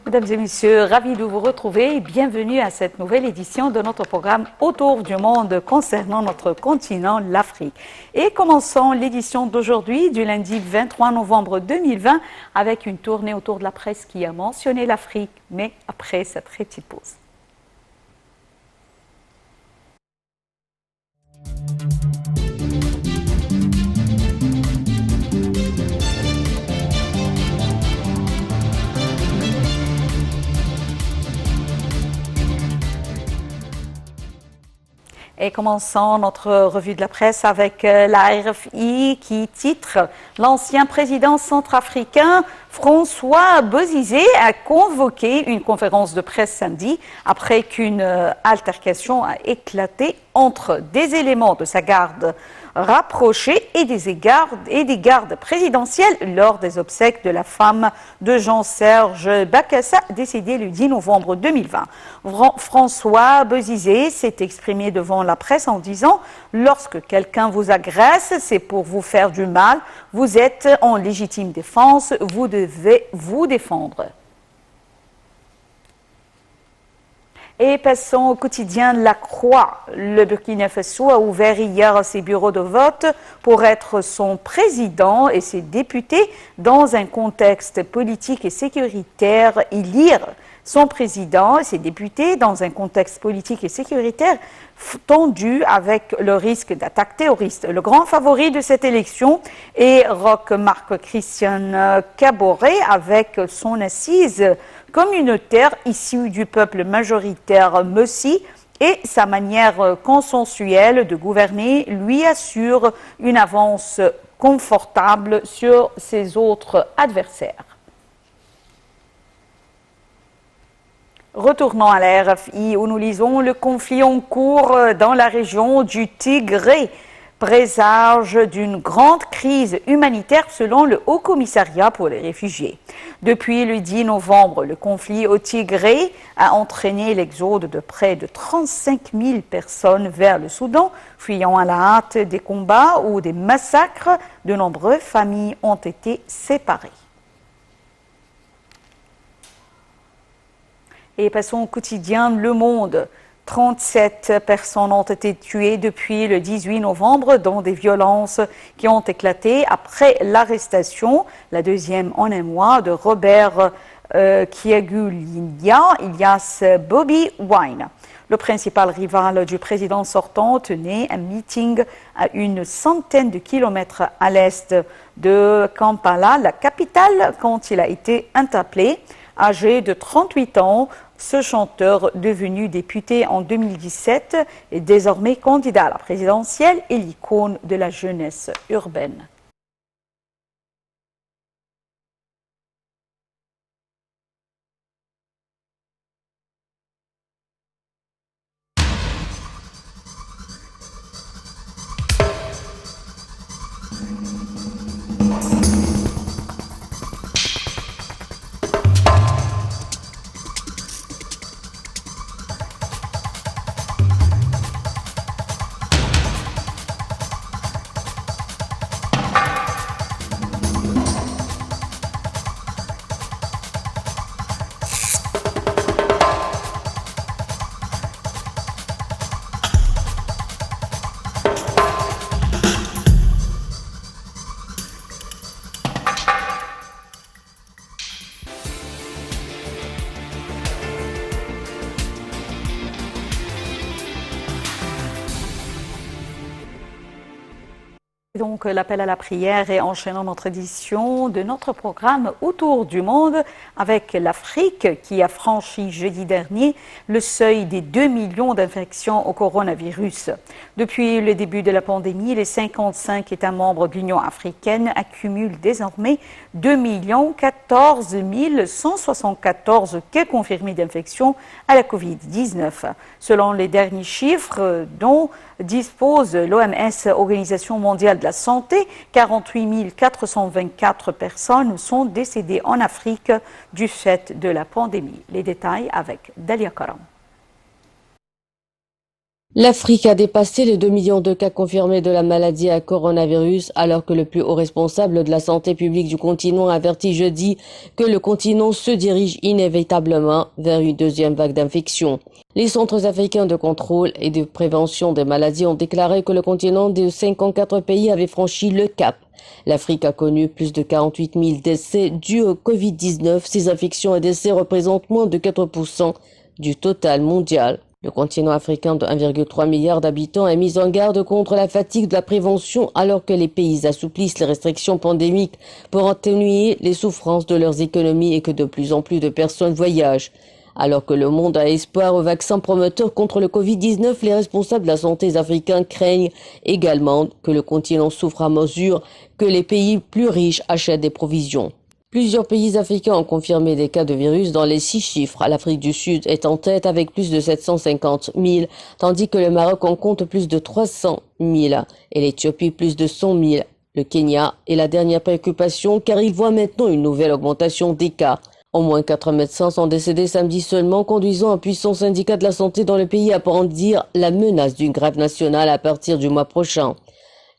Mesdames et messieurs, ravi de vous retrouver et bienvenue à cette nouvelle édition de notre programme Autour du monde concernant notre continent, l'Afrique. Et commençons l'édition d'aujourd'hui du lundi 23 novembre 2020 avec une tournée autour de la presse qui a mentionné l'Afrique, mais après cette très petite pause. Et commençons notre revue de la presse avec la RFI qui titre « L'ancien président centrafricain François Bozizé a convoqué une conférence de presse samedi après qu'une altercation a éclaté entre des éléments de sa garde rapprochés et des gardes présidentielles lors des obsèques de la femme de Jean-Serge Bakassa, décédé le 10 novembre 2020. François Bozizé s'est exprimé devant la presse en disant « Lorsque quelqu'un vous agresse, c'est pour vous faire du mal. Vous êtes en légitime défense, vous devez vous défendre. » Et passons au quotidien de La Croix. Le Burkina Faso a ouvert hier ses bureaux de vote pour être son président et ses députés dans un contexte politique et sécuritaire. Élire son président et ses députés dans un contexte politique et sécuritaire tendu avec le risque d'attaque terroriste. Le grand favori de cette élection est Roch Marc Christian Kaboré avec son assise communautaire issue du peuple majoritaire Messi et sa manière consensuelle de gouverner lui assure une avance confortable sur ses autres adversaires. Retournons à la RFI où nous lisons le conflit en cours dans la région du Tigré présage d'une grande crise humanitaire selon le Haut Commissariat pour les réfugiés. Depuis le 10 novembre, le conflit au Tigré a entraîné l'exode de près de 35 000 personnes vers le Soudan, fuyant à la hâte des combats ou des massacres. De nombreuses familles ont été séparées. Et passons au quotidien Le Monde. 37 personnes ont été tuées depuis le 18 novembre dans des violences qui ont éclaté après l'arrestation, la deuxième en un mois, de Robert Kyagulanyi alias Bobi Wine. Le principal rival du président sortant tenait un meeting à une centaine de kilomètres à l'est de Kampala, la capitale, quand il a été interpellé. Âgé de 38 ans, ce chanteur, devenu député en 2017, est désormais candidat à la présidentielle et l'icône de la jeunesse urbaine. Donc l'appel à la prière et enchaînant notre édition de notre programme Autour du monde avec l'Afrique qui a franchi jeudi dernier le seuil des 2 millions d'infections au coronavirus. Depuis le début de la pandémie, les 55 États membres de l'Union africaine accumulent désormais 2 14 174 cas confirmés d'infection à la Covid-19. Selon les derniers chiffres dont dispose l'OMS, Organisation mondiale de la santé, 48 424 personnes sont décédées en Afrique du fait de la pandémie. Les détails avec Dalia Karam. L'Afrique a dépassé les 2 millions de cas confirmés de la maladie à coronavirus, alors que le plus haut responsable de la santé publique du continent a averti jeudi que le continent se dirige inévitablement vers une deuxième vague d'infection. Les centres africains de contrôle et de prévention des maladies ont déclaré que le continent de 54 pays avait franchi le cap. L'Afrique a connu plus de 48 000 décès dus au Covid-19. Ces infections et décès représentent moins de 4% du total mondial. Le continent africain de 1,3 milliard d'habitants est mis en garde contre la fatigue de la prévention alors que les pays assouplissent les restrictions pandémiques pour atténuer les souffrances de leurs économies et que de plus en plus de personnes voyagent. Alors que le monde a espoir au vaccin prometteur contre le Covid-19, les responsables de la santé africains craignent également que le continent souffre à mesure que les pays plus riches achètent des provisions. Plusieurs pays africains ont confirmé des cas de virus dans les 6 chiffres. L'Afrique du Sud est en tête avec plus de 750 000, tandis que le Maroc en compte plus de 300 000 et l'Éthiopie plus de 100 000. Le Kenya est la dernière préoccupation car il voit maintenant une nouvelle augmentation des cas. Au moins 4 médecins sont décédés samedi seulement, conduisant un puissant syndicat de la santé dans le pays à brandir la menace d'une grève nationale à partir du mois prochain.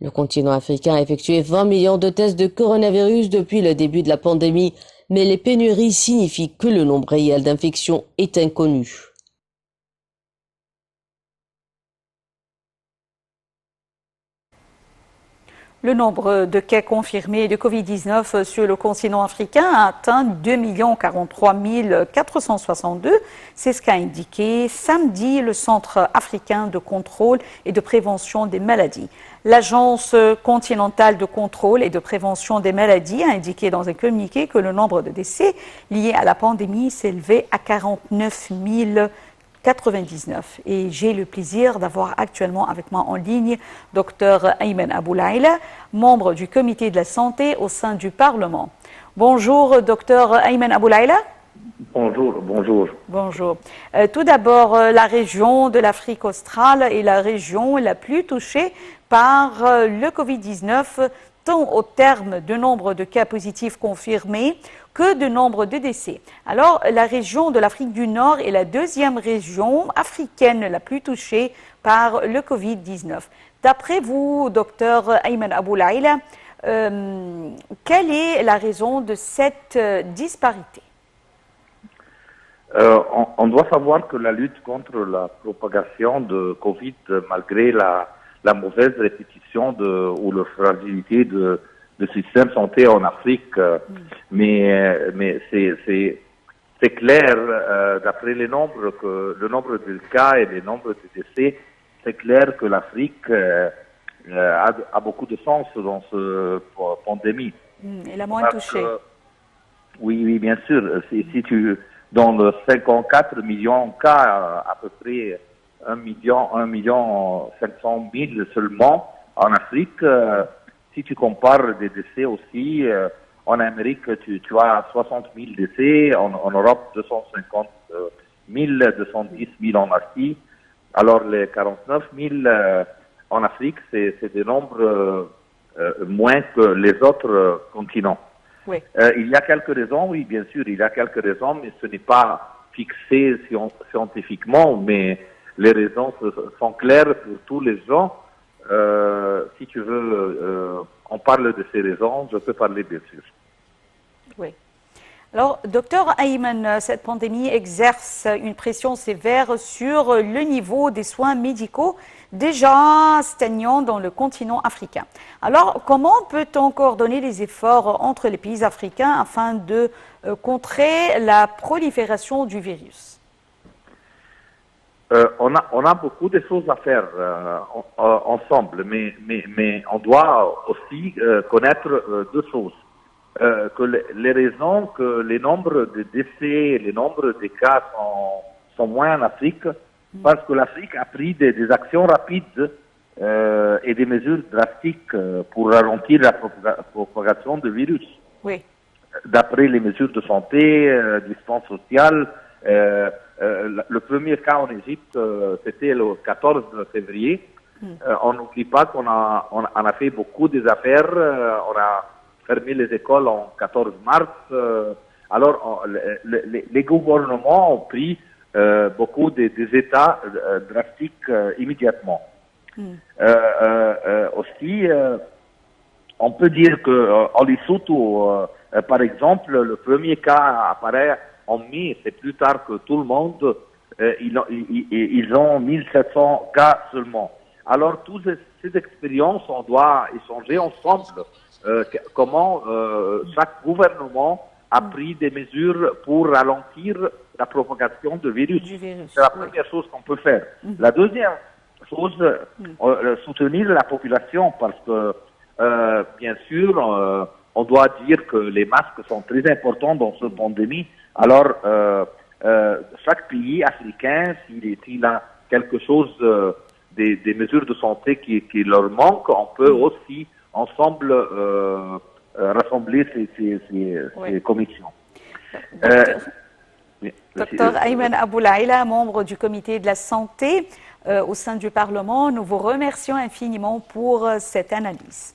Le continent africain a effectué 20 millions de tests de coronavirus depuis le début de la pandémie, mais les pénuries signifient que le nombre réel d'infections est inconnu. Le nombre de cas confirmés de Covid-19 sur le continent africain a atteint 2 43 462. C'est ce qu'a indiqué samedi le Centre africain de contrôle et de prévention des maladies. L'Agence continentale de contrôle et de prévention des maladies a indiqué dans un communiqué que le nombre de décès liés à la pandémie s'élevait à 49 099. Et j'ai le plaisir d'avoir actuellement avec moi en ligne Dr Ayman Aboulaïla, membre du comité de la santé au sein du Parlement. Bonjour Dr Ayman Aboulaïla. Bonjour, bonjour. Bonjour. Tout d'abord, la région de l'Afrique australe est la région la plus touchée par le Covid-19, tant au terme de nombre de cas positifs confirmés que de nombre de décès. Alors, la région de l'Afrique du Nord est la deuxième région africaine la plus touchée par le Covid-19. D'après vous, docteur Ayman Aboulaïla, quelle est la raison de cette disparité? On doit savoir que la lutte contre la propagation de Covid, malgré la mauvaise répétition ou la fragilité de système santé en Afrique, mais c'est clair, d'après le nombre de cas et le nombre de décès, c'est clair que l'Afrique a beaucoup de sens dans cette pandémie. Et la moins touchée. Oui, bien sûr. Dans le 54 millions de cas, à peu près 1 million 500 000 seulement en Afrique. Si tu compares des décès aussi, en Amérique, tu as 60 000 décès, en Europe, 250 000, 210 000 en Asie. Alors, les 49 000 en Afrique, c'est des nombres moins que les autres continents. Oui. Il y a quelques raisons, oui, bien sûr, il y a quelques raisons, mais ce n'est pas fixé scientifiquement, mais les raisons sont claires pour tous les gens. Si tu veux, on parle de ces raisons, je peux parler, bien sûr. Oui. Alors, docteur Ayman, cette pandémie exerce une pression sévère sur le niveau des soins médicaux déjà stagnant dans le continent africain. Alors, comment peut-on coordonner les efforts entre les pays africains afin de contrer la prolifération du virus? On a beaucoup de choses à faire ensemble, mais on doit aussi connaître deux choses. Que les raisons que les nombres de décès, les nombres de cas sont moins en Afrique, parce que l'Afrique a pris des actions rapides et des mesures drastiques pour ralentir la propagation du virus. Oui. D'après les mesures de santé, distance sociale, le premier cas en Égypte, c'était le 14 février. On n'oublie pas qu'on a fait beaucoup des affaires, on a fermé les écoles en 14 mars. Alors, les gouvernements ont pris beaucoup des états drastiques immédiatement. Aussi, on peut dire qu'en Lesotho, par exemple, le premier cas apparaît en mai, c'est plus tard que tout le monde, ils ont 1700 cas seulement. Alors, toutes ces expériences, on doit échanger ensemble comment chaque gouvernement a pris des mesures pour ralentir la propagation du virus. C'est la première chose qu'on peut faire. La deuxième chose, soutenir la population parce que, bien sûr, on doit dire que les masques sont très importants dans cette pandémie. Alors, chaque pays africain, s'il a quelque chose, des mesures de santé qui leur manquent, on peut aussi ensemble rassembler ces commissions. Docteur Ayman Aboulaïla, membre du comité de la santé au sein du Parlement, nous vous remercions infiniment pour cette analyse.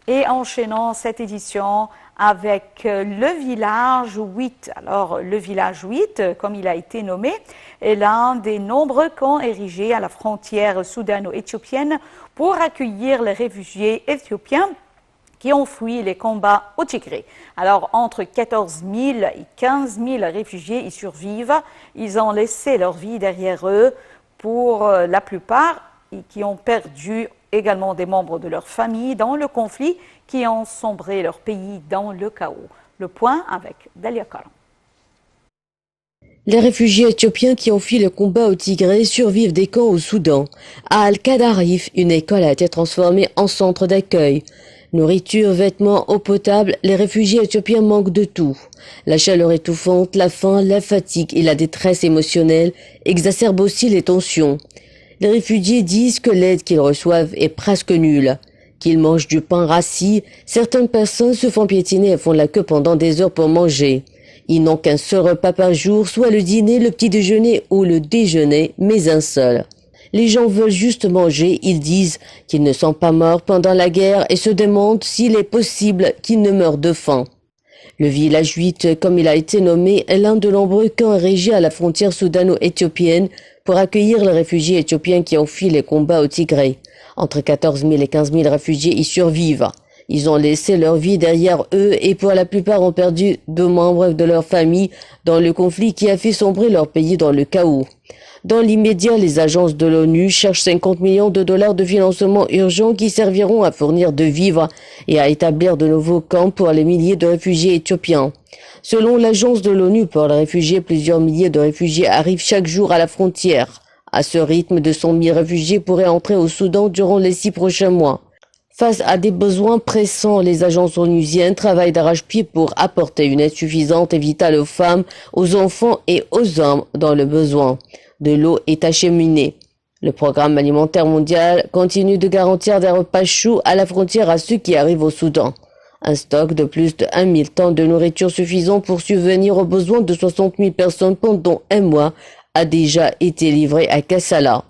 Et enchaînons cette édition avec le village 8. Alors, le village 8, comme il a été nommé, est l'un des nombreux camps érigés à la frontière soudano-éthiopienne pour accueillir les réfugiés éthiopiens qui ont fui les combats au Tigré. Alors, entre 14 000 et 15 000 réfugiés y survivent. Ils ont laissé leur vie derrière eux pour la plupart et qui ont perdu également des membres de leur famille dans le conflit qui ont sombré leur pays dans le chaos. Le point avec Dalia Karam. Les réfugiés éthiopiens qui ont fui le combat au Tigré survivent des camps au Soudan. À Al-Qadarif, une école a été transformée en centre d'accueil. Nourriture, vêtements, eau potable, les réfugiés éthiopiens manquent de tout. La chaleur étouffante, la faim, la fatigue et la détresse émotionnelle exacerbent aussi les tensions. Les réfugiés disent que l'aide qu'ils reçoivent est presque nulle, qu'ils mangent du pain rassis, certaines personnes se font piétiner et font la queue pendant des heures pour manger. Ils n'ont qu'un seul repas par jour, soit le dîner, le petit déjeuner ou le déjeuner, mais un seul. Les gens veulent juste manger, ils disent qu'ils ne sont pas morts pendant la guerre et se demandent s'il est possible qu'ils ne meurent de faim. Le village 8, comme il a été nommé, est l'un de nombreux camps érigés à la frontière soudano-éthiopienne pour accueillir les réfugiés éthiopiens qui ont fui les combats au Tigré. Entre 14 000 et 15 000 réfugiés y survivent. Ils ont laissé leur vie derrière eux et pour la plupart ont perdu 2 membres de leur famille dans le conflit qui a fait sombrer leur pays dans le chaos. Dans l'immédiat, les agences de l'ONU cherchent 50 millions de dollars de financement urgent qui serviront à fournir de vivres et à établir de nouveaux camps pour les milliers de réfugiés éthiopiens. Selon l'agence de l'ONU pour les réfugiés, plusieurs milliers de réfugiés arrivent chaque jour à la frontière. À ce rythme, 200 000 réfugiés pourraient entrer au Soudan durant les 6 prochains mois. Face à des besoins pressants, les agences onusiennes travaillent d'arrache-pied pour apporter une aide suffisante et vitale aux femmes, aux enfants et aux hommes dans le besoin. De l'eau est acheminée. Le programme alimentaire mondial continue de garantir des repas chauds à la frontière à ceux qui arrivent au Soudan. Un stock de plus de 1 000 tonnes de nourriture suffisant pour subvenir aux besoins de 60 000 personnes pendant un mois a déjà été livré à Kassala.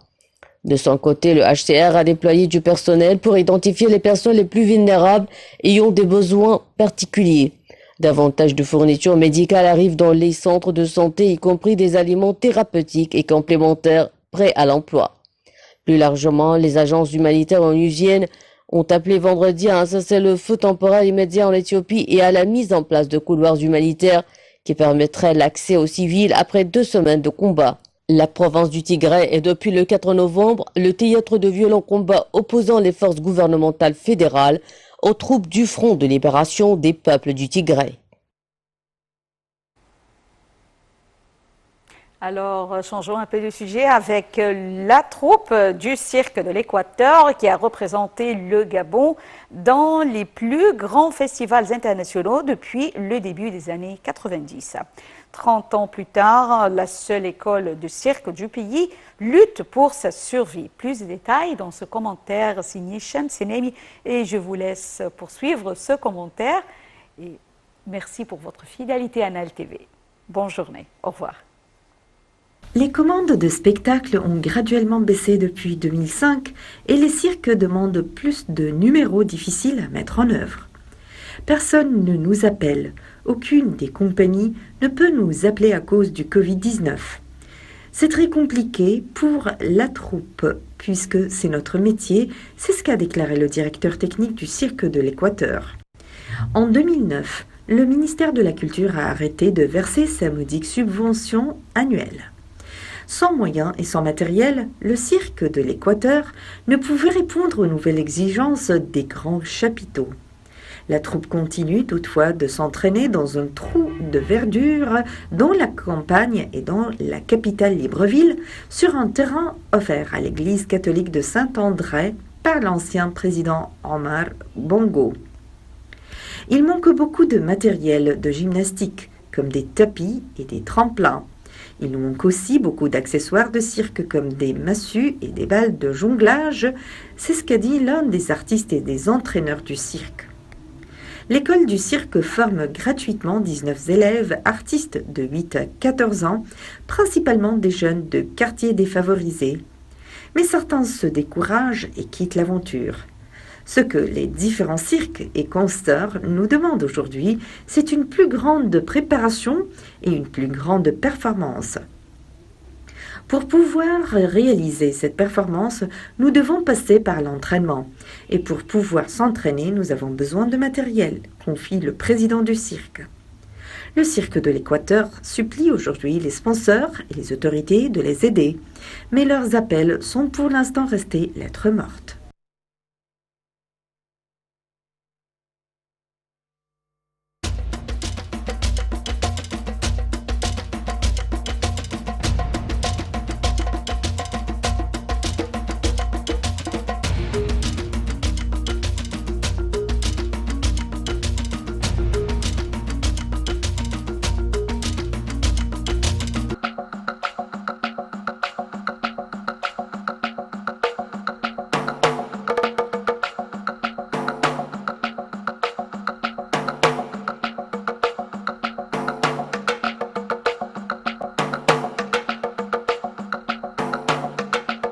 De son côté, le HCR a déployé du personnel pour identifier les personnes les plus vulnérables ayant des besoins particuliers. Davantage de fournitures médicales arrivent dans les centres de santé, y compris des aliments thérapeutiques et complémentaires prêts à l'emploi. Plus largement, les agences humanitaires onusiennes ont appelé vendredi à un cessez-le-feu temporaire immédiat en Éthiopie et à la mise en place de couloirs humanitaires qui permettraient l'accès aux civils après 2 semaines de combat. La province du Tigré est depuis le 4 novembre le théâtre de violents combats opposant les forces gouvernementales fédérales aux troupes du Front de libération des peuples du Tigré. Alors, changeons un peu de sujet avec la troupe du Cirque de l'Équateur qui a représenté le Gabon dans les plus grands festivals internationaux depuis le début des années 90. 30 ans plus tard, la seule école de cirque du pays lutte pour sa survie. Plus de détails dans ce commentaire signé Shem Senemi et je vous laisse poursuivre ce commentaire. Et merci pour votre fidélité à NAL TV. Bonne journée. Au revoir. Les commandes de spectacles ont graduellement baissé depuis 2005 et les cirques demandent plus de numéros difficiles à mettre en œuvre. Personne ne nous appelle, aucune des compagnies ne peut nous appeler à cause du Covid-19. C'est très compliqué pour la troupe, puisque c'est notre métier, c'est ce qu'a déclaré le directeur technique du Cirque de l'Équateur. En 2009, le ministère de la Culture a arrêté de verser sa modique subvention annuelle. Sans moyens et sans matériel, le Cirque de l'Équateur ne pouvait répondre aux nouvelles exigences des grands chapiteaux. La troupe continue toutefois de s'entraîner dans un trou de verdure dans la campagne et dans la capitale Libreville, sur un terrain offert à l'église catholique de Saint-André par l'ancien président Omar Bongo. Il manque beaucoup de matériel de gymnastique, comme des tapis et des tremplins. Il nous manque aussi beaucoup d'accessoires de cirque comme des massues et des balles de jonglage, c'est ce qu'a dit l'un des artistes et des entraîneurs du cirque. L'école du cirque forme gratuitement 19 élèves artistes de 8 à 14 ans, principalement des jeunes de quartiers défavorisés. Mais certains se découragent et quittent l'aventure. Ce que les différents cirques et concerts nous demandent aujourd'hui, c'est une plus grande préparation et une plus grande performance. Pour pouvoir réaliser cette performance, nous devons passer par l'entraînement. Et pour pouvoir s'entraîner, nous avons besoin de matériel, confie le président du cirque. Le Cirque de l'Équateur supplie aujourd'hui les sponsors et les autorités de les aider. Mais leurs appels sont pour l'instant restés lettre morte.